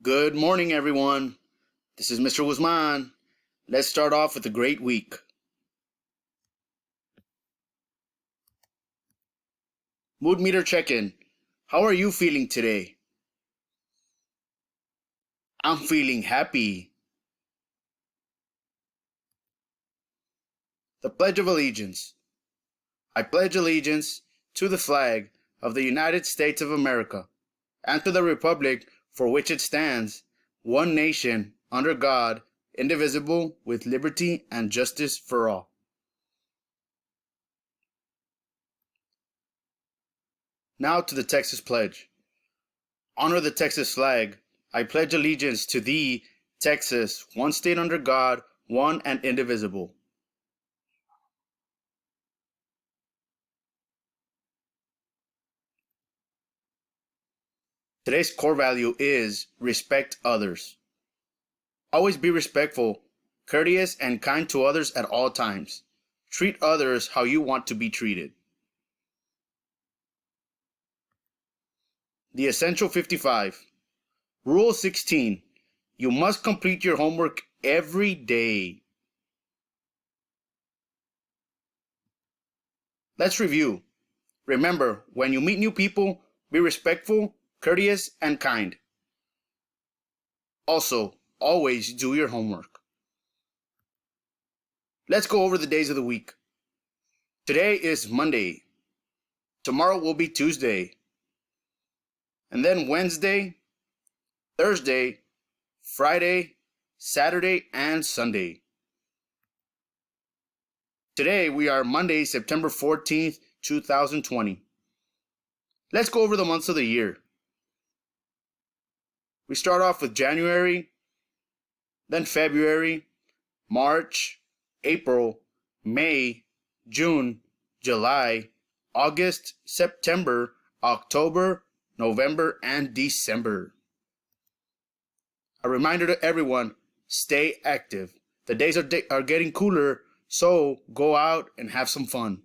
Good morning, everyone. This is Mr. Guzman. Let's start off with a great week. Mood meter check-in. How are you feeling today? I'm feeling happy. The Pledge of Allegiance. I pledge allegiance to the flag of the United States of America and to the republic for which it stands, one nation, under God, indivisible, with liberty and justice for all. Now to the Texas Pledge. Honor the Texas flag. I pledge allegiance to thee, Texas, one state under God, one and indivisible. Today's core value is respect others. Always be respectful, courteous, and kind to others at all times. Treat others how you want to be treated. The Essential 55. Rule 16. You must complete your homework every day. Let's review. Remember, when you meet new people, be respectful, courteous, and kind. Also, always do your homework. Let's go over the days of the week. Today is Monday. Tomorrow will be Tuesday. And then Wednesday, Thursday, Friday, Saturday, and Sunday. Today we are Monday, September 14th, 2020. Let's go over the months of the year. We start off with January, then February, March, April, May, June, July, August, September, October, November, and December. A reminder to everyone, stay active. The days are getting cooler, so go out and have some fun.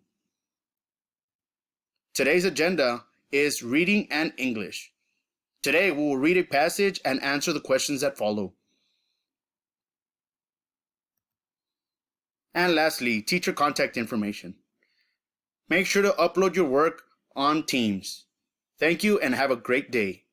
Today's agenda is reading and English. Today we will read a passage and answer the questions that follow. And lastly, teacher contact information. Make sure to upload your work on Teams. Thank you and have a great day.